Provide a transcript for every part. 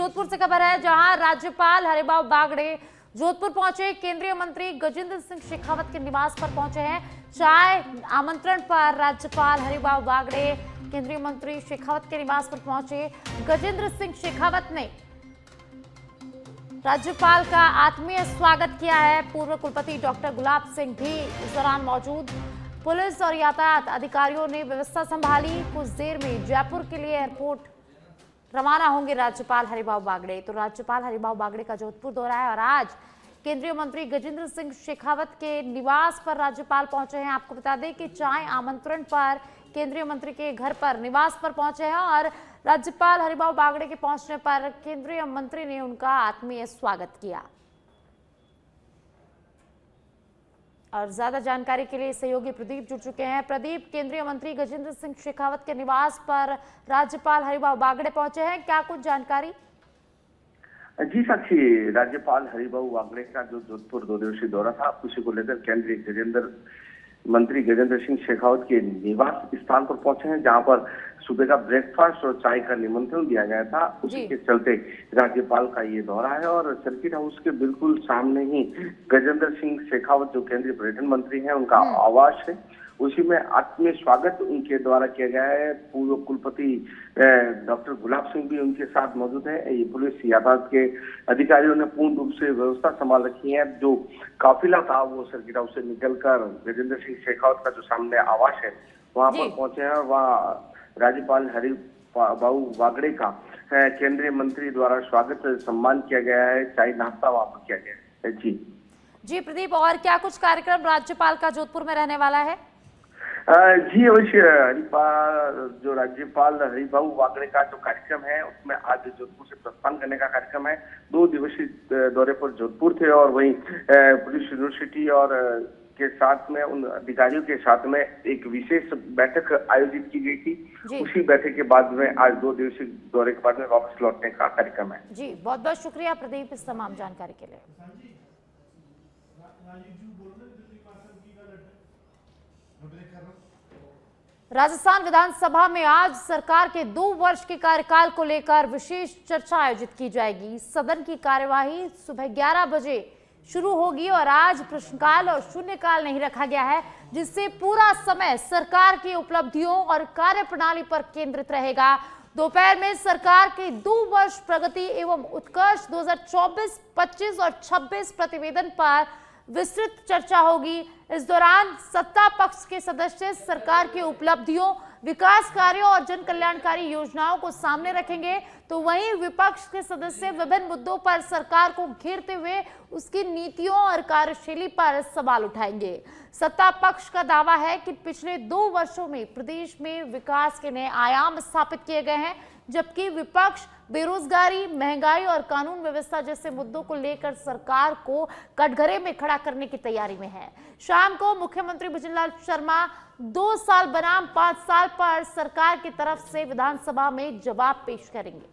जोधपुर से खबर है, जहां राज्यपाल हरिभाऊ बागड़े जोधपुर पहुंचे। केंद्रीय मंत्री गजेंद्र सिंह शेखावत के निवास पर पहुंचे हैं। चाय आमंत्रण पर राज्यपाल हरिभाऊ बागड़े केंद्रीय मंत्री शेखावत के निवास पर पहुंचे। गजेंद्र सिंह शेखावत ने राज्यपाल का आत्मीय स्वागत किया है। पूर्व कुलपति डॉक्टर गुलाब सिंह भी इस दौरान मौजूद। पुलिस और यातायात अधिकारियों ने व्यवस्था संभाली। कुछ देर में जयपुर के लिए एयरपोर्ट रवाना होंगे राज्यपाल हरिभाऊ बागड़े। तो राज्यपाल हरिभाऊ बागड़े का जोधपुर दौरा है और आज केंद्रीय मंत्री गजेंद्र सिंह शेखावत के निवास पर राज्यपाल पहुंचे हैं। आपको बता दें कि चाय आमंत्रण पर केंद्रीय मंत्री के घर पर निवास पर पहुंचे हैं और राज्यपाल हरिभाऊ बागड़े के पहुंचने पर केंद्रीय मंत्री ने उनका आत्मीय स्वागत किया। और ज्यादा जानकारी के लिए सहयोगी प्रदीप जुड़ चुके हैं। प्रदीप, केंद्रीय मंत्री गजेंद्र सिंह शेखावत के निवास पर राज्यपाल हरिभाऊ बागड़े पहुंचे हैं, क्या कुछ जानकारी? जी साक्षी, राज्यपाल हरिभाऊ बागड़े का जो जोधपुर 2 दिवसीय दौरा था, उसी को लेकर केंद्रीय मंत्री गजेंद्र सिंह शेखावत के निवास स्थान पर पहुंचे हैं, जहां पर सुबह का ब्रेकफास्ट और चाय का निमंत्रण दिया गया था। उसी के चलते राज्यपाल का ये दौरा है और सर्किट हाउस के बिल्कुल सामने ही गजेंद्र सिंह शेखावत जो केंद्रीय पर्यटन मंत्री हैं, उनका आवास है। उसी में आत्मीय स्वागत उनके द्वारा किया गया है। पूर्व कुलपति डॉक्टर गुलाब सिंह भी उनके साथ मौजूद है। ये पुलिस यातायात के अधिकारियों ने पूर्ण रूप से व्यवस्था संभाल रखी है। जो काफिला था वो सर्किट हाउस से निकलकर गजेंद्र सिंह शेखावत का जो सामने आवास है वहां पर पहुंचे हैं और वहाँ राज्यपाल हरिभाऊ बागड़े का केंद्रीय मंत्री द्वारा स्वागत सम्मान किया गया है। चाय नाश्ता वहां पर किया गया है। जी प्रदीप, और क्या कुछ कार्यक्रम राज्यपाल का जोधपुर में रहने वाला है? जी अवश्य, जो राज्यपाल हरिभाऊ बागड़े का जो कार्यक्रम है उसमें आज जोधपुर से प्रस्थान करने का कार्यक्रम है। 2 दिवसीय दौरे पर जोधपुर थे और वहीं पुलिस यूनिवर्सिटी और के साथ में उन अधिकारियों के साथ में एक विशेष बैठक आयोजित की गई थी। उसी बैठक के बाद में आज 2 दिवसीय दौरे के बाद में वापस लौटने का कार्यक्रम है। जी, बहुत बहुत शुक्रिया प्रदीप इस तमाम जानकारी के लिए। राजस्थान विधानसभा में आज सरकार के 2 वर्ष के कार्यकाल को लेकर विशेष चर्चा आयोजित की जाएगी। सदन की कार्यवाही सुबह 11 बजे शुरू होगी और आज प्रश्नकाल और शून्यकाल नहीं रखा गया है, जिससे पूरा समय सरकार की उपलब्धियों और कार्यप्रणाली पर केंद्रित रहेगा। दोपहर में सरकार के 2 वर्ष प्रगति एवं उत्कर्ष 2024, 25 और 26 प्रतिवेदन पर विस्तृत चर्चा होगी। इस दौरान सत्ता पक्ष के सदस्य सरकार की उपलब्धियों, विकास कार्यों और जन कल्याणकारी योजनाओं को सामने रखेंगे, तो वहीं विपक्ष के सदस्य विभिन्न मुद्दों पर सरकार को घेरते हुए उसकी नीतियों और कार्यशैली पर सवाल उठाएंगे। सत्ता पक्ष का दावा है कि पिछले 2 वर्षों में प्रदेश में विकास के नए आयाम स्थापित किए गए हैं, जबकि विपक्ष बेरोजगारी, महंगाई और कानून व्यवस्था जैसे मुद्दों को लेकर सरकार को कटघरे में खड़ा करने की तैयारी में है। शाम को मुख्यमंत्री भजनलाल शर्मा 2 साल बनाम 5 साल पर सरकार की तरफ से विधानसभा में जवाब पेश करेंगे।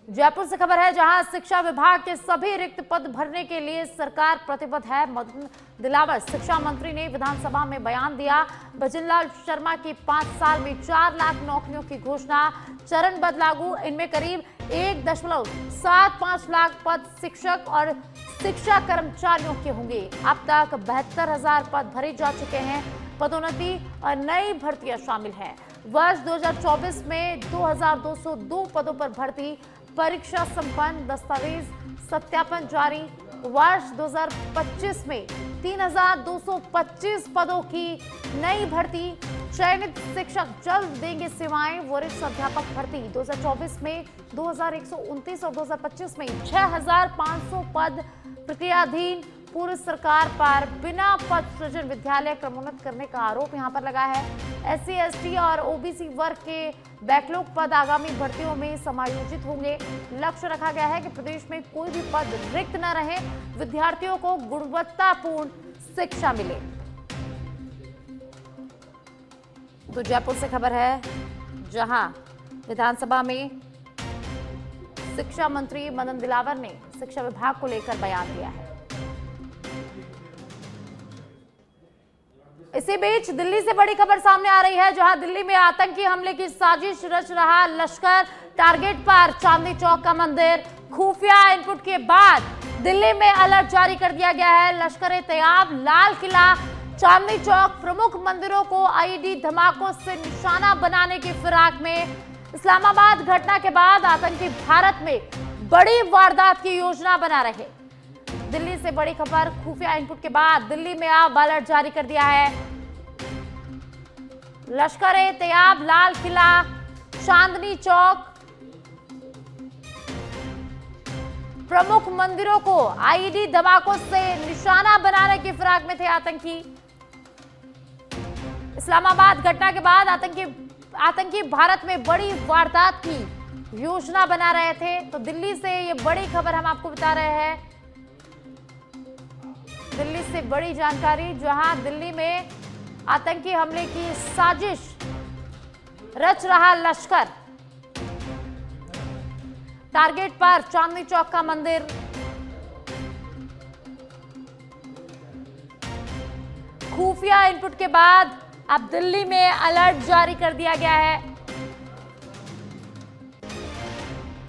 जयपुर से खबर है, जहां शिक्षा विभाग के सभी रिक्त पद भरने के लिए सरकार प्रतिबद्ध है। मदन दिलावर शिक्षा मंत्री ने विधानसभा में बयान दिया। भजनलाल शर्मा की 5 साल में 4 लाख नौकरियों की घोषणा चरणबद्ध लागू। इनमें करीब 1.75 लाख पद शिक्षक और शिक्षा कर्मचारियों के होंगे। अब तक 72,000 पद भरे जा चुके हैं। पदोन्नति और नई भर्तियां शामिल हैं। वर्ष 2024 में 2,202 पदों पर भर्ती, परीक्षा संपन्न, दस्तावेज सत्यापन जारी। वर्ष 2025 में 3,225 पदों की नई भर्ती। चयनित शिक्षक जल्द देंगे सेवाएं। वरिष्ठ अध्यापक भर्ती 2024 में 2,129 और 2025 में 6,500 पद प्रक्रियाधीन। पूर्व सरकार पर बिना पद सृजन विद्यालय क्रमोन्नत करने का आरोप यहां पर लगा है। SC, ST और OBC वर्ग के बैकलॉग पद आगामी भर्तियों में समायोजित होंगे। लक्ष्य रखा गया है कि प्रदेश में कोई भी पद रिक्त न रहे, विद्यार्थियों को गुणवत्तापूर्ण शिक्षा मिले। तो जयपुर से खबर है, जहां विधानसभा में शिक्षा मंत्री मदन दिलावर ने शिक्षा विभाग को लेकर बयान दिया है। इस इसी बीच दिल्ली से बड़ी खबर सामने आ रही है, जहां दिल्ली में आतंकी हमले की साजिश रच रहा लश्कर। टारगेट पर चांदनी चौक का मंदिर। खुफिया इनपुट के बाद दिल्ली में अलर्ट जारी कर दिया गया है। लश्कर-ए-तैयब, लाल किला, चांदनी चौक प्रमुख मंदिरों को आईईडी धमाकों से निशाना बनाने की फिराक में। इस्लामाबाद घटना के बाद आतंकी भारत में बड़ी वारदात की योजना बना रहे। दिल्ली से बड़ी खबर, खुफिया इनपुट के बाद दिल्ली में अब अलर्ट जारी कर दिया है। लश्कर-ए-तैयब, लाल किला, चांदनी चौक प्रमुख मंदिरों को आईईडी धमाकों से निशाना बनाने की फिराक में थे आतंकी। इस्लामाबाद घटना के बाद आतंकी भारत में बड़ी वारदात की योजना बना रहे थे। तो दिल्ली से ये बड़ी खबर हम आपको बता रहे हैं। दिल्ली से बड़ी जानकारी, जहां दिल्ली में आतंकी हमले की साजिश रच रहा लश्कर। टारगेट पर चांदनी चौक का मंदिर। खुफिया इनपुट के बाद अब दिल्ली में अलर्ट जारी कर दिया गया है।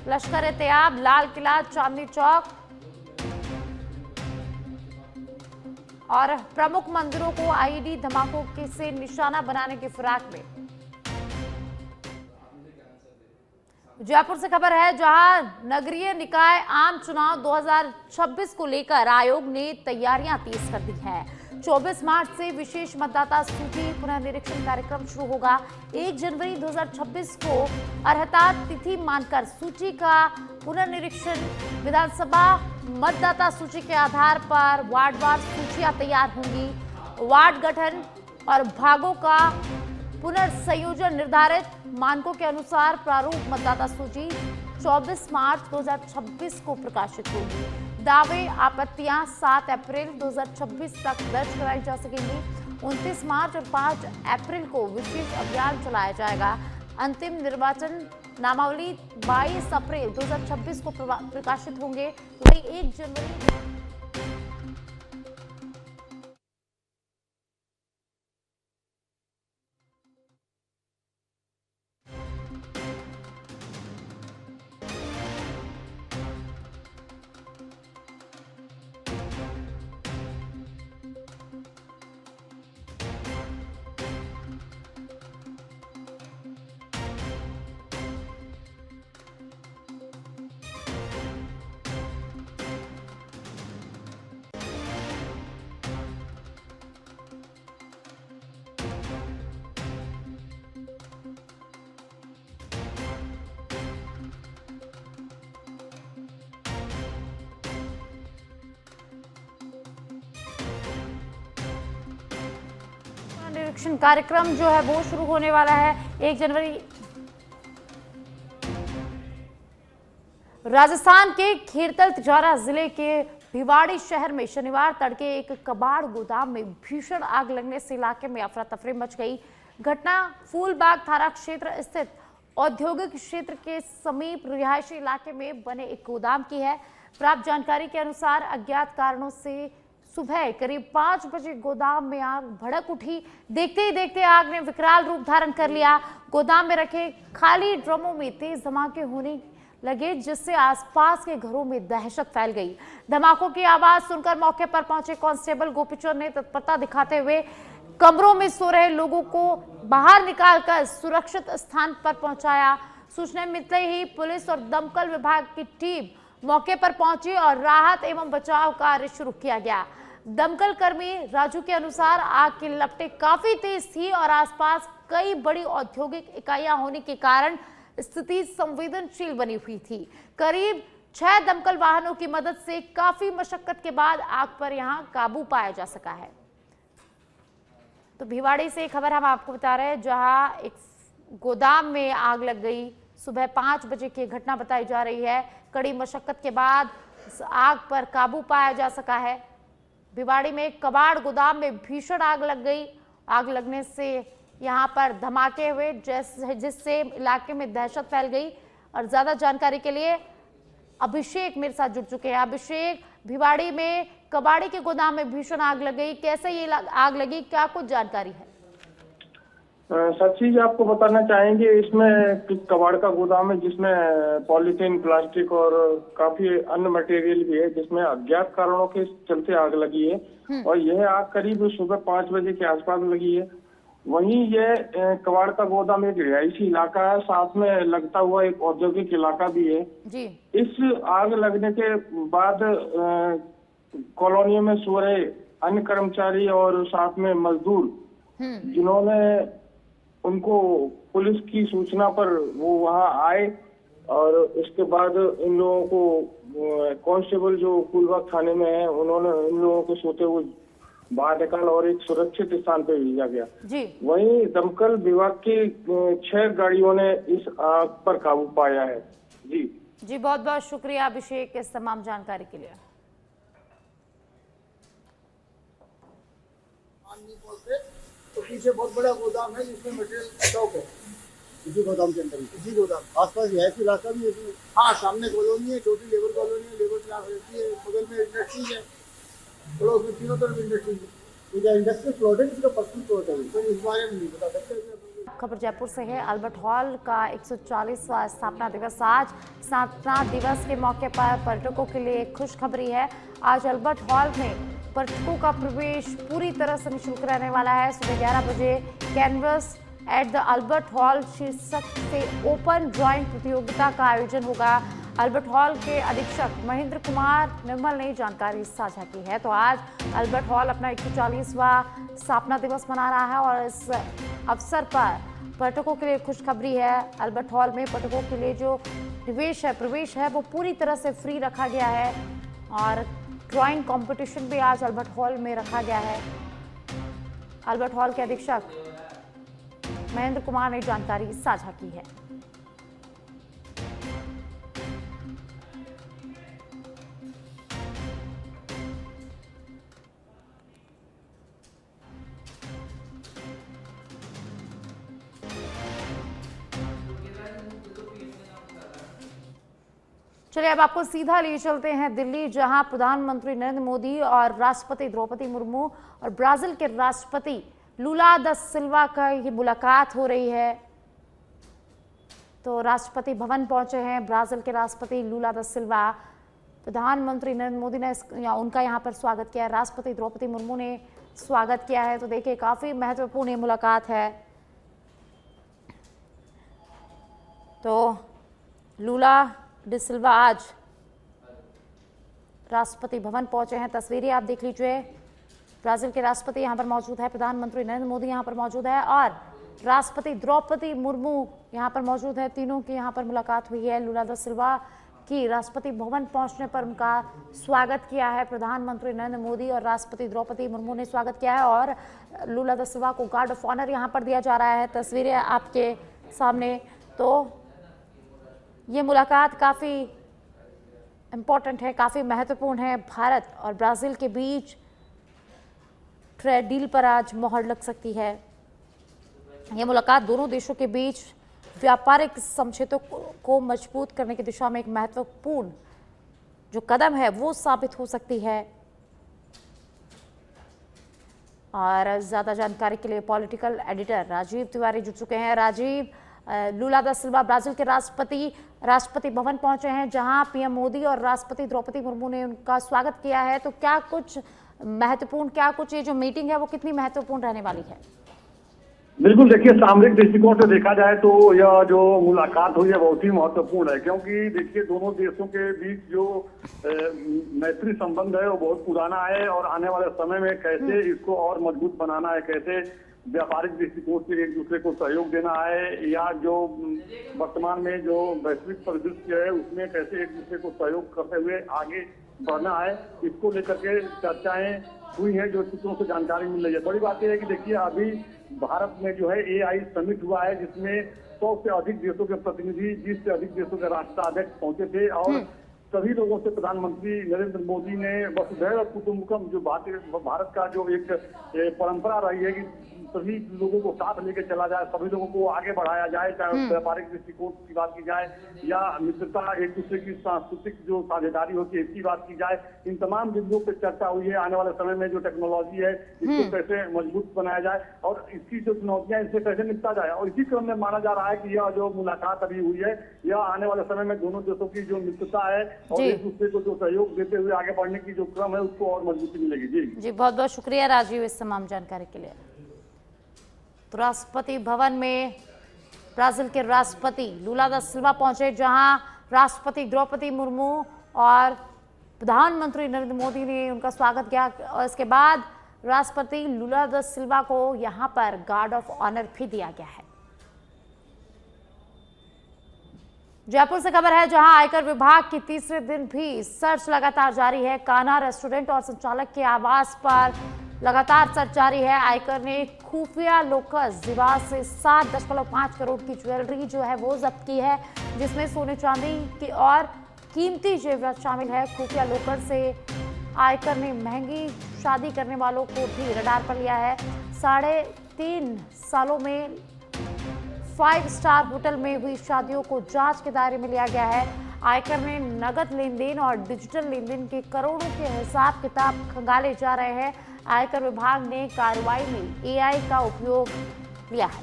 लश्कर-ए-तैयब, लाल किला, चांदनी चौक और प्रमुख मंदिरों को आईईडी धमाकों से निशाना बनाने की फिराक में। जयपुर से खबर है, जहां नगरीय निकाय आम चुनाव 2026 को लेकर आयोग ने तैयारियां तेज कर दी है। 24 मार्च से विशेष मतदाता सूची पुनर्निरीक्षण कार्यक्रम शुरू होगा। 1 जनवरी 2026 को अर्हता तिथि मानकर सूची का पुनर्निरीक्षण। विधानसभा मतदाता सूची के आधार पर वार्डवार सूचियां तैयार होंगी। वार्ड गठन और भागों का पुनर्संयोजन निर्धारित मानकों के अनुसार प्रारूप मतदाता सूची 24 मार्च 2026 को प्रकाशित होगी। दावे आपत्तियां 7 अप्रैल 2026 तक दर्ज कराई जा सकेंगी। 29 मार्च और 5 अप्रैल को विशेष अभियान चलाया जाएगा। अंतिम निर्वाचन नामावली 22 अप्रैल 2026 को प्रकाशित होंगे। वही 1 जनवरी निरीक्षण कार्यक्रम जो है वो शुरू होने वाला है 1 जनवरी। राजस्थान के खेरतल तिजारा जिले के भिवाड़ी शहर में शनिवार तड़के एक कबाड़ गोदाम में भीषण आग लगने से इलाके में अफरा तफरी मच गई। घटना फूलबाग थाना क्षेत्र स्थित औद्योगिक क्षेत्र के समीप रिहायशी इलाके में बने एक गोदाम की है। प्राप्त जानकारी के अनुसार अज्ञात कारणों से सुबह करीब 5 बजे गोदाम में आग भड़क उठी। देखते ही देखते आग ने विकराल रूप धारण कर लिया। गोदाम में रखे खाली ड्रमों में तेज धमाके होने लगे, जिससे आसपास के घरों में दहशत फैल गई। धमाकों की आवाज सुनकर मौके पर पहुंचे कांस्टेबल गोपीचंद ने तत्परता दिखाते हुए कमरों में सो रहे लोगों को बाहर निकालकर सुरक्षित स्थान पर पहुंचाया। सूचना मिलते ही पुलिस और दमकल विभाग की टीम मौके पर पहुंची और राहत एवं बचाव कार्य शुरू किया गया। दमकल कर्मी राजू के अनुसार आग की लपटें काफी तेज थी और आसपास कई बड़ी औद्योगिक इकाइयां होने के कारण स्थिति संवेदनशील बनी हुई थी। करीब 6 दमकल वाहनों की मदद से काफी मशक्कत के बाद आग पर यहां काबू पाया जा सका है। तो भिवाड़ी से खबर हम आपको बता रहे हैं, जहां एक गोदाम में आग लग गई। सुबह 5 बजे की घटना बताई जा रही है। कड़ी मशक्कत के बाद आग पर काबू पाया जा सका है। भिवाड़ी में कबाड़ गोदाम में भीषण आग लग गई। आग लगने से यहां पर धमाके हुए, जिससे इलाके में दहशत फैल गई। और ज्यादा जानकारी के लिए अभिषेक मेरे साथ जुड़ चुके हैं। अभिषेक, भिवाड़ी में कबाड़ी के गोदाम में भीषण आग लग गई, कैसे ये आग लगी, क्या कुछ जानकारी है? सच्ची जी आपको बताना चाहेंगे, इसमें कबाड़ का गोदाम है जिसमें पॉलीथीन, प्लास्टिक और काफी अन्य मटेरियल भी है, जिसमें अज्ञात कारणों के चलते आग लगी है। और यह आग करीब सुबह 5 बजे के आसपास लगी है। वहीं यह कबाड़ का गोदाम एक रिहायशी इलाका है, साथ में लगता हुआ एक औद्योगिक इलाका भी है जी। इस आग लगने के बाद कॉलोनी में सो रहे अन्य कर्मचारी और साथ में मजदूर, जिन्होंने उनको पुलिस की सूचना पर वो वहां आए और उसके बाद इन लोगों को कांस्टेबल जो फूलबाग थाने में है, उन्होंने इन लोगों को सोते हुए बाहर निकाला और एक सुरक्षित स्थान पर भेजा गया। जी। वहीं दमकल विभाग की 6 गाड़ियों ने इस आग पर काबू पाया है। जी जी, बहुत बहुत शुक्रिया अभिषेक इस तमाम जानकारी के लिए। तो पीछे बहुत बड़ा गोदाम है जिसमें मटेरियल स्टॉक है, इसी गोदाम के अंदर, इसी गोदाम आसपास रिहायशी इलाका भी है। हाँ, सामने कॉलोनी है, छोटी लेबर कॉलोनी है, लेबर क्लास रहती है, बगल में इंडस्ट्रीज है, थोड़ा उसमें तीनों तरफ इंडस्ट्रीज है। इंडस्ट्री प्लॉट है, इसका पर्सनल प्लॉट है, तो इस बारे में नहीं बता सकते। खबर जयपुर से है। अल्बर्ट हॉल का 140वां स्थापना दिवस आज। स्थापना दिवस के मौके पर पर्यटकों के लिए खुशखबरी है। आज अल्बर्ट हॉल में पर्यटकों का प्रवेश पूरी तरह से निःशुल्क रहने वाला है। सुबह 11 बजे canvas at the Albert hall शीर्षक से ओपन ड्राइंग प्रतियोगिता का आयोजन होगा। अल्बर्ट हॉल के अधीक्षक महेंद्र कुमार निर्मल ने जानकारी साझा की है। तो आज अल्बर्ट हॉल अपना 140वां स्थापना दिवस मना रहा है और इस अवसर पर पर्यटकों के लिए खुशखबरी है। अल्बर्ट हॉल में पर्यटकों के लिए जो प्रवेश है वो पूरी तरह से फ्री रखा गया है और ड्राइंग कंपटीशन भी आज अल्बर्ट हॉल में रखा गया है। अल्बर्ट हॉल के अधीक्षक महेंद्र कुमार ने जानकारी साझा की है। चलिए अब आपको सीधा ले चलते हैं दिल्ली, जहां प्रधानमंत्री नरेंद्र मोदी और राष्ट्रपति द्रौपदी मुर्मू और ब्राजील के राष्ट्रपति लूला दा सिल्वा का ये मुलाकात हो रही है। तो राष्ट्रपति भवन पहुंचे हैं ब्राजील के राष्ट्रपति लूला दा सिल्वा। प्रधानमंत्री नरेंद्र मोदी ने उनका यहां पर स्वागत किया, राष्ट्रपति द्रौपदी मुर्मू ने स्वागत किया है। तो देखिए काफी महत्वपूर्ण ये मुलाकात है। तो लूला डी सिल्वा आज राष्ट्रपति भवन पहुंचे हैं। तस्वीरें आप देख लीजिए। ब्राजील के राष्ट्रपति यहां पर मौजूद है, प्रधानमंत्री नरेंद्र मोदी यहां पर मौजूद है और राष्ट्रपति द्रौपदी मुर्मू यहां पर मौजूद है। तीनों की यहां पर मुलाकात हुई है। लूला दा सिल्वा की राष्ट्रपति भवन पहुंचने पर उनका स्वागत किया है प्रधानमंत्री नरेंद्र मोदी और राष्ट्रपति द्रौपदी मुर्मू ने स्वागत किया है और लूला दा सिल्वा को गार्ड ऑफ ऑनर यहां पर दिया जा रहा है। तस्वीरें आपके सामने। तो ये मुलाकात काफ़ी इम्पॉर्टेंट है, काफ़ी महत्वपूर्ण है। भारत और ब्राज़ील के बीच ट्रेड डील पर आज मोहर लग सकती है। ये मुलाकात दोनों देशों के बीच व्यापारिक समझौतों को मजबूत करने की दिशा में एक महत्वपूर्ण जो कदम है वो साबित हो सकती है। और ज़्यादा जानकारी के लिए पॉलिटिकल एडिटर राजीव तिवारी जुड़ चुके हैं। राजीव, लूला दा सिल्वा ब्राजील के राष्ट्रपति भवन पहुंचे हैं जहां पीएम मोदी और राष्ट्रपति द्रौपदी मुर्मू ने उनका स्वागत किया है। तो क्या कुछ ये जो मीटिंग है वो कितनी महत्वपूर्ण रहने वाली है? बिल्कुल, देखिए सामरिक दृष्टिकोण से देखा जाए तो यह जो मुलाकात हुई है बहुत ही महत्वपूर्ण है, क्योंकि देखिए दोनों देशों के बीच जो मैत्री संबंध है वो बहुत पुराना है और आने वाले समय में कैसे इसको और मजबूत बनाना है, कैसे व्यापारिक दृष्टिकोण से एक दूसरे को सहयोग देना है या जो वर्तमान में जो वैश्विक परिदृश्य है उसमें कैसे एक दूसरे को सहयोग करते हुए आगे बढ़ना है, इसको लेकर के चर्चाएं हुई हैं जो सूत्रों से जानकारी मिल रही है। बड़ी बात यह है कि देखिए अभी भारत में जो है AI समिट हुआ है जिसमें 100 से अधिक देशों के प्रतिनिधि, 20 से अधिक देशों के राष्ट्राध्यक्ष पहुंचे थे और सभी लोगों से प्रधानमंत्री नरेंद्र मोदी ने वसुधैव कुटुंबकम जो भारत का जो एक परंपरा रही है कि सभी लोगों को साथ लेके चला जाए, सभी लोगों को आगे बढ़ाया जाए, चाहे व्यापारिक दृष्टिकोण की बात की जाए या मित्रता, एक दूसरे की सांस्कृतिक जो साझेदारी होती है इसकी बात की जाए। इन तमाम बिंदुओं पर चर्चा हुई है। आने वाले समय में जो टेक्नोलॉजी है इसको कैसे मजबूत बनाया जाए और इसकी जो चुनौतियां इससे कैसे निपटा जाए। और इसी क्रम में माना जा रहा है कि यह जो मुलाकात अभी हुई है यह आने वाले समय में दोनों देशों की जो मित्रता है और एक दूसरे को जो सहयोग देते हुए आगे बढ़ने की जो क्रम है उसको और मजबूती मिलेगी। जी बहुत बहुत शुक्रिया राजीव इस तमाम जानकारी के लिए। तो राष्ट्रपति भवन में ब्राजील के राष्ट्रपति लुला दा सिल्वा पहुंचे, जहां राष्ट्रपति द्रौपदी मुर्मू और प्रधानमंत्री नरेंद्र मोदी ने उनका स्वागत किया और इसके बाद राष्ट्रपति लुला दा सिल्वा को यहां पर गार्ड ऑफ ऑनर भी दिया गया है। जयपुर से खबर है, जहां आयकर विभाग की तीसरे दिन भी सर्च लगातार जारी है। कान्हा रेस्टोरेंट और संचालक के आवास पर लगातार सर्च जारी है। आयकर ने खुफिया लोकस जीवा से 7.5 करोड़ की ज्वेलरी जो है वो जब्त की है, जिसमें सोने चांदी की और कीमती जेवरात शामिल है। खुफिया लोकर से आयकर ने महंगी शादी करने वालों को भी रडार पर लिया है। 3.5 सालों में 5 स्टार होटल में हुई शादियों को जांच के दायरे में लिया गया है। आयकर ने नगद लेन देन और डिजिटल लेन देन के करोड़ों के हिसाब किताब खंगाले जा रहे हैं। आयकर विभाग ने कार्रवाई में एआई का उपयोग लिया है।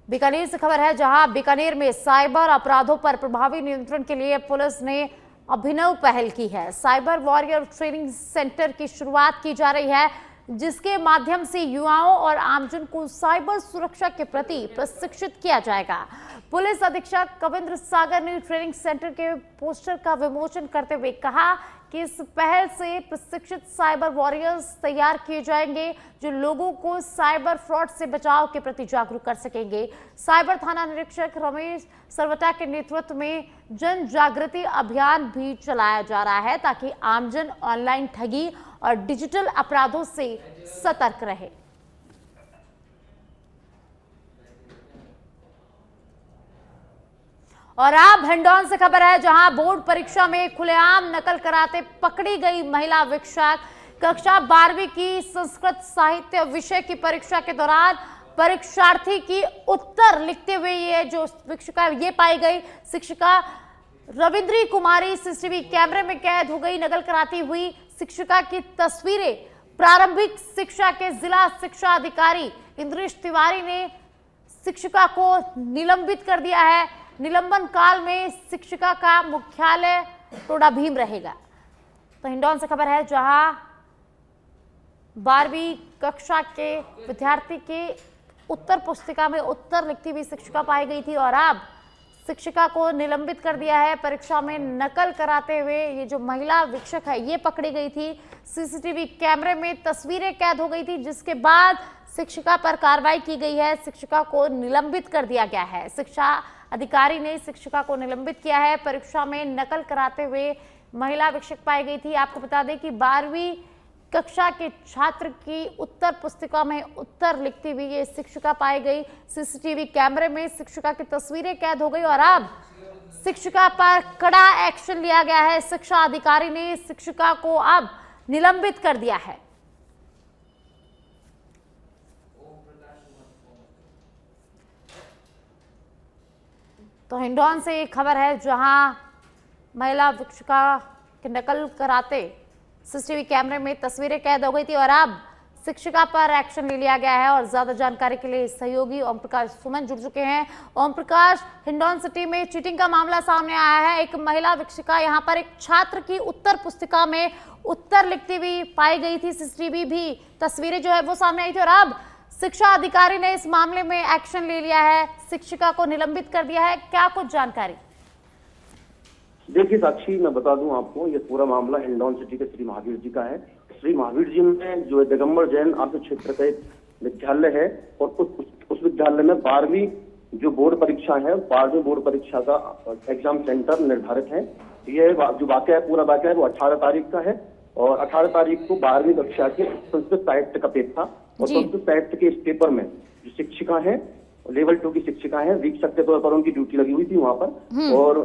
बीकानेर से खबर है, जहां बीकानेर में साइबर अपराधों पर प्रभावी नियंत्रण के लिए पुलिस ने अभिनव पहल की है। साइबर वॉरियर ट्रेनिंग सेंटर की शुरुआत की जा रही है, जिसके माध्यम से युवाओं और आमजन को साइबर सुरक्षा के प्रति प्रशिक्षित किया जाएगा। पुलिस अधीक्षक कविंद्र सागर ने ट्रेनिंग सेंटर के पोस्टर का विमोचन करते हुए कहा कि इस पहल से प्रशिक्षित साइबर वॉरियर्स तैयार किए जाएंगे, जो लोगों को साइबर फ्रॉड से बचाव के प्रति जागरूक कर सकेंगे। साइबर थाना निरीक्षक रमेश सरवटा के नेतृत्व में जन जागृति अभियान भी चलाया जा रहा है, ताकि आमजन ऑनलाइन ठगी और डिजिटल अपराधों से सतर्क रहे। और अब हिंडौन से खबर है, जहां बोर्ड परीक्षा में खुलेआम नकल कराते पकड़ी गई महिला शिक्षक। कक्षा 12वीं की संस्कृत साहित्य विषय की परीक्षा के दौरान परीक्षार्थी की उत्तर लिखते हुए ये जो शिक्षिका ये पाई गई। शिक्षिका रविंद्री कुमारी सीसीटीवी कैमरे में कैद हो गई। नकल कराती हुई शिक्षिका की तस्वीरें प्रारंभिक शिक्षा के जिला शिक्षा अधिकारी इंद्रेश तिवारी ने शिक्षिका को निलंबित कर दिया है। निलंबन काल में शिक्षिका का मुख्यालय टोडा भीम रहेगा। तो हिंडौन से खबर है, जहां 12वीं कक्षा के विद्यार्थी के उत्तर पुस्तिका में उत्तर लिखती हुई शिक्षिका पाई गई थी और अब शिक्षिका को निलंबित कर दिया है। परीक्षा में नकल कराते हुए ये जो महिला शिक्षक है ये पकड़ी गई थी। सीसीटीवी कैमरे में तस्वीरें कैद हो गई थी, जिसके बाद शिक्षिका पर कार्रवाई की गई है। शिक्षिका को निलंबित कर दिया गया है। शिक्षा अधिकारी ने शिक्षिका को निलंबित किया है। परीक्षा में नकल कराते हुए महिला शिक्षक पाई गई थी। आपको बता दें कि 12वीं कक्षा के छात्र की उत्तर पुस्तिका में उत्तर लिखती हुई ये शिक्षिका पाई गई। सीसीटीवी कैमरे में शिक्षिका की तस्वीरें कैद हो गई और अब शिक्षिका पर कड़ा एक्शन लिया गया है। शिक्षा अधिकारी ने शिक्षिका को अब निलंबित कर दिया है। तो हिंडौन से एक खबर है, जहां महिला शिक्षिका की नकल कराते सीसीटीवी कैमरे में तस्वीरें कैद हो गई थी और अब शिक्षिका पर एक्शन ले लिया गया है। और ज्यादा जानकारी के लिए सहयोगी ओम प्रकाश सुमन जुड़ चुके हैं। ओम प्रकाश, हिंडौन सिटी में चीटिंग का मामला सामने आया है। एक महिला शिक्षिका यहां पर एक छात्र की उत्तर पुस्तिका में उत्तर लिखती हुई पाई गई थी। सीसीटीवी भी तस्वीरें जो है वो सामने आई थी और अब शिक्षा अधिकारी ने इस मामले में एक्शन ले लिया है, शिक्षिका को निलंबित कर दिया है। क्या कुछ जानकारी? देखिए साक्षी, मैं बता दूं आपको, ये पूरा मामला हिंडौन सिटी के श्री महावीर जी का है। श्री महावीर जी में जो दिगंबर जैन आर्थ क्षेत्र का एक विद्यालय है और उस विद्यालय में 12वीं जो बोर्ड परीक्षा है, 12वीं बोर्ड परीक्षा का एग्जाम सेंटर निर्धारित है। ये जो वाकया है, पूरा वाकया है वो 18 तारीख का है और 18 तारीख को 12वीं कक्षा के संस्कृत साहित्य का पेपर था और संस्कृत साहित्य के इस पेपर में जो शिक्षिका है, लेवल 2 की शिक्षिका है, वीक्षक के तौर पर उनकी ड्यूटी लगी हुई थी वहां पर। और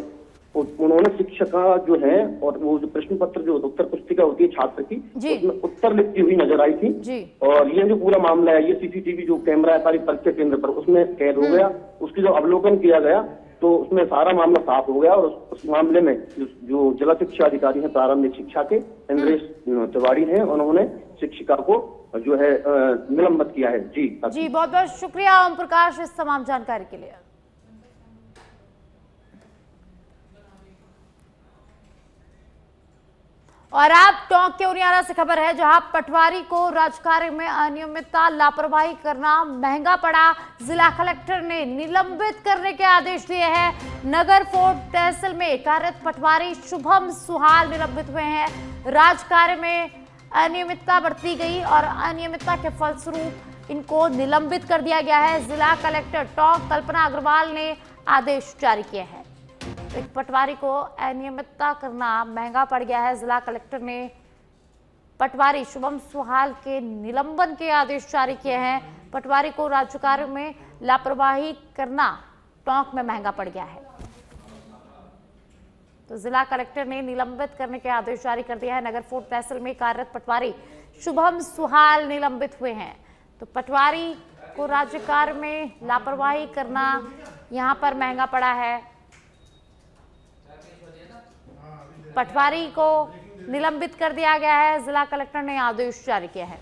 उन्होंने शिक्षिका जो है और वो जो प्रश्न पत्र जो उत्तर पुस्तिका होती है छात्र की, जी। उसमें उत्तर लिखती हुई नजर आई थी जी। और ये जो पूरा मामला है, ये सीसीटीवी जो कैमरा है सारी परीक्षा केंद्र पर, उसमें कैद हो गया। उसकी जो अवलोकन किया गया तो उसमें सारा मामला साफ हो गया और उस मामले में जो जिला शिक्षा अधिकारी हैं प्रारंभिक शिक्षा के इंद्रेश तिवारी हैं, उन्होंने शिक्षिका को जो है निलंबित किया है। जी जी, बहुत बहुत शुक्रिया ओम प्रकाश इस तमाम जानकारी के लिए। और अब टोंक के उनियारा से खबर है, जहां पटवारी को राजकार्य में अनियमितता लापरवाही करना महंगा पड़ा। जिला कलेक्टर ने निलंबित करने के आदेश दिए हैं। नगर फोर्ट तहसील में कार्यरत पटवारी शुभम सुहाल निलंबित हुए हैं। राजकार्य में अनियमितता बरती गई और अनियमितता के फलस्वरूप इनको निलंबित कर दिया गया है। जिला कलेक्टर टोंक कल्पना अग्रवाल ने आदेश जारी किए हैं। एक पटवारी को अनियमितता करना महंगा पड़ गया है। जिला कलेक्टर ने पटवारी शुभम सुहाल के निलंबन के आदेश जारी किए हैं। पटवारी को राज्य कार्य में लापरवाही करना टोंक में महंगा पड़ गया है, तो जिला कलेक्टर ने निलंबित करने के आदेश जारी कर दिया है। नगर फोर्ट तहसील में कार्यरत पटवारी शुभम सुहाल निलंबित हुए हैं। तो पटवारी को राज्य कार्य में लापरवाही करना यहां पर महंगा पड़ा है। पटवारी को निलंबित कर दिया गया है। जिला कलेक्टर ने आदेश जारी किया है।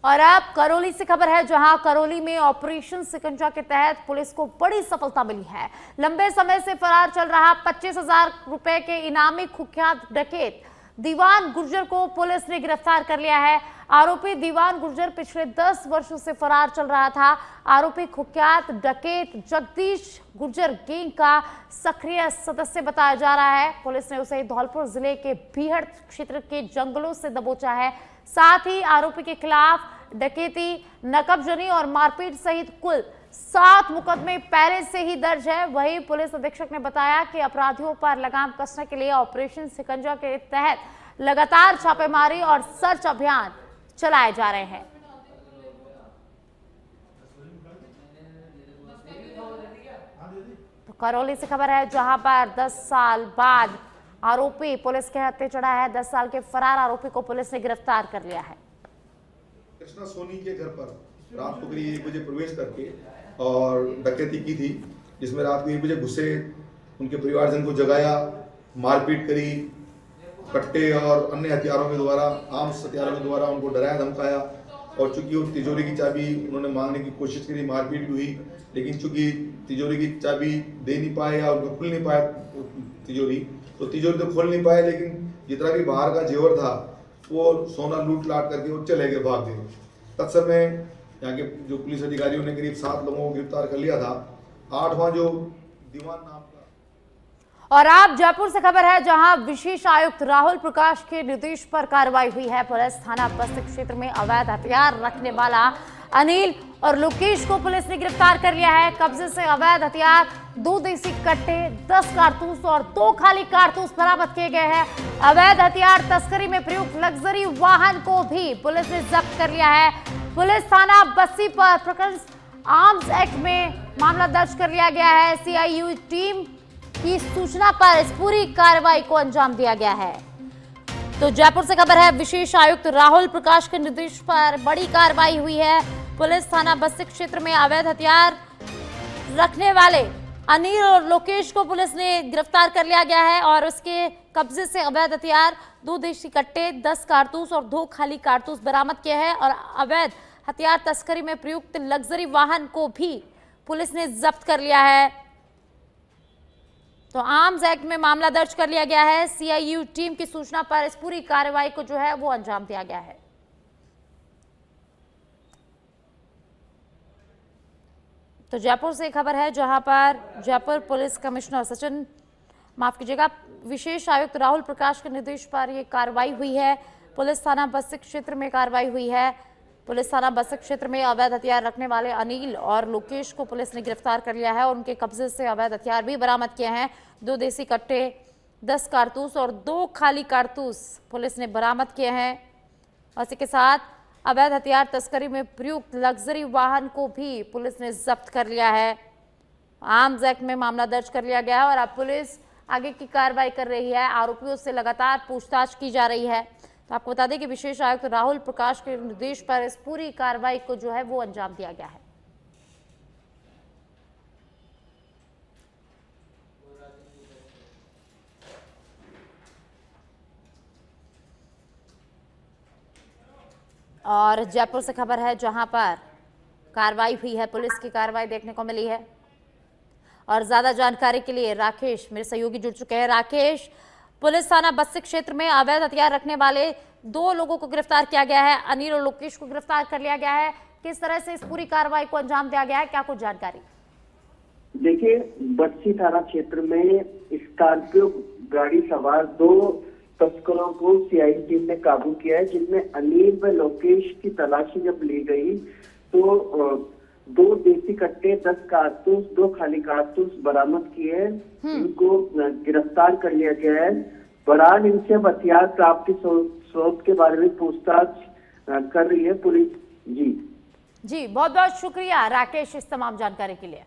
और अब करौली से खबर है, जहां करौली में ऑपरेशन शिकंजा के तहत पुलिस को बड़ी सफलता मिली है। लंबे समय से फरार चल रहा 25,000 रुपए के इनामी कुख्यात डकैत दीवान गुर्जर को पुलिस ने गिरफ्तार कर लिया है। आरोपी दीवान गुर्जर पिछले 10 वर्षों से फरार चल रहा था। आरोपी कुख्यात डकैत जगदीश गुर्जर गैंग का सक्रिय सदस्य बताया जा रहा है। पुलिस ने उसे धौलपुर जिले के बीहड़ क्षेत्र के जंगलों से दबोचा है। साथ ही आरोपी के खिलाफ डकैती, नकबजनी और मारपीट सहित कुल 7 मुकदमे पहले से ही दर्ज है। वहीं पुलिस अधीक्षक ने बताया कि अपराधियों पर लगाम कसने के लिए ऑपरेशन शिकंजा के तहत लगातार छापेमारी और सर्च अभियान चलाए जा रहे हैं। तो करौली से खबर है, जहां पर 10 साल बाद आरोपी पुलिस के हत्थे चढ़ा है। 10 साल के फरार आरोपी को पुलिस ने गिरफ्तार कर लिया है। कृष्णा सोनी के घर पर रात को करीब 1 बजे प्रवेश करके और डकैती की थी, जिसमें रात को 1 बजे घुसे, उनके परिवारजन को जगाया, मारपीट करी, कट्टे और अन्य हथियारों के द्वारा, आर्म्स हथियारों के द्वारा उनको डराया धमकाया। और चूंकि वो तिजोरी की चाबी उन्होंने मांगने की कोशिश करी, मारपीट भी हुई, लेकिन चूंकि तिजोरी की चाबी दे नहीं पाए और उनको खुल नहीं पाया तिजोरी, तो तिजोरी तो खोल नहीं पाए, लेकिन जितना भी बाहर का जेवर था वो सोना लूट लाट करके वो चले गए, भाग गए। तत्समय यहाँ के जो पुलिस अधिकारियों ने करीब 7 लोगों को गिरफ्तार कर लिया था। 8वां जो दीवान नाम का। और आप जयपुर से खबर है, जहां विशेष आयुक्त राहुल प्रकाश के निर्देश पर कार्रवाई हुई है। पुलिस थाना बस्ती क्षेत्र में अवैध हथियार रखने वाला अनिल और लोकेश को पुलिस ने गिरफ्तार कर लिया है। कब्जे से अवैध हथियार, 2 देसी कट्टे, 10 कारतूस और 2 खाली कारतूस बरामद किए गए हैं। अवैध हथियार तस्करी में प्रयुक्त लग्जरी वाहन को भी पुलिस ने जब्त कर लिया है। पुलिस थाना बस्ती पर प्रकरण आर्म्स एक्ट में मामला दर्ज कर लिया गया है। सीआईयू टीम की सूचना पर इस पूरी कार्रवाई को अंजाम दिया गया है। तो जयपुर से खबर है, विशेष आयुक्त राहुल प्रकाश के निर्देश पर बड़ी कार्रवाई हुई है। पुलिस थाना बस्ती क्षेत्र में अवैध हथियार रखने वाले अनिल और लोकेश को पुलिस ने गिरफ्तार कर लिया गया है और उसके कब्जे से अवैध हथियार, 2 देशी कट्टे, 10 कारतूस और 2 खाली कारतूस बरामद किए हैं। और अवैध हथियार तस्करी में प्रयुक्त लग्जरी वाहन को भी पुलिस ने जब्त कर लिया है। तो आर्म्स एक्ट में मामला दर्ज कर लिया गया है। सीआईयू टीम की सूचना पर इस पूरी कार्रवाई को जो है वो अंजाम दिया गया है। तो जयपुर से खबर है, जहां पर जयपुर पुलिस कमिश्नर सचिन, माफ कीजिएगा, विशेष आयुक्त राहुल प्रकाश के निर्देश पर यह कार्रवाई हुई है। पुलिस थाना बस्ती क्षेत्र में कार्रवाई हुई है। पुलिस थाना बस्ती क्षेत्र में अवैध हथियार रखने वाले अनिल और लोकेश को पुलिस ने गिरफ्तार कर लिया है और उनके कब्जे से अवैध हथियार भी बरामद किए हैं। 2 देसी कट्टे, 10 कारतूस और 2 खाली कारतूस पुलिस ने बरामद किए हैं। इसी के साथ अवैध हथियार तस्करी में प्रयुक्त लग्जरी वाहन को भी पुलिस ने जब्त कर लिया है। आर्म्स एक्ट में मामला दर्ज कर लिया गया है और अब पुलिस आगे की कार्रवाई कर रही है। आरोपियों से लगातार पूछताछ की जा रही है। तो आपको बता दें कि विशेष आयुक्त राहुल प्रकाश के निर्देश पर इस पूरी कार्रवाई को जो है वो अंजाम दिया गया है। और जयपुर से खबर है जहां पर कार्रवाई हुई है, पुलिस की कार्रवाई देखने को मिली है। और ज्यादा जानकारी के लिए राकेश मेरे सहयोगी जुड़ चुके हैं। राकेश, पुलिस थाना बस्सी क्षेत्र में अवैध हथियार रखने वाले 2 लोगों को गिरफ्तार किया गया है। अनिल और लोकेश को गिरफ्तार कर लिया गया है। किस तरह से इस पूरी कार्रवाई को अंजाम दिया गया है, क्या कुछ जानकारी? देखिए, बस्सी थाना क्षेत्र में स्कॉर्पियो गाड़ी सवार 2 तस्करों को सीआईडी टीम ने काबू किया है, जिनमें अनिल व लोकेश की तलाशी जब ली गई तो 2 देसी कट्टे, 10 कारतूस, 2 खाली कारतूस बरामद किए। इनको गिरफ्तार कर लिया गया है। बहरहाल इनसे हथियार प्राप्ति स्रोत के बारे में पूछताछ कर रही है पुलिस। जी बहुत बहुत शुक्रिया राकेश इस तमाम जानकारी के लिए।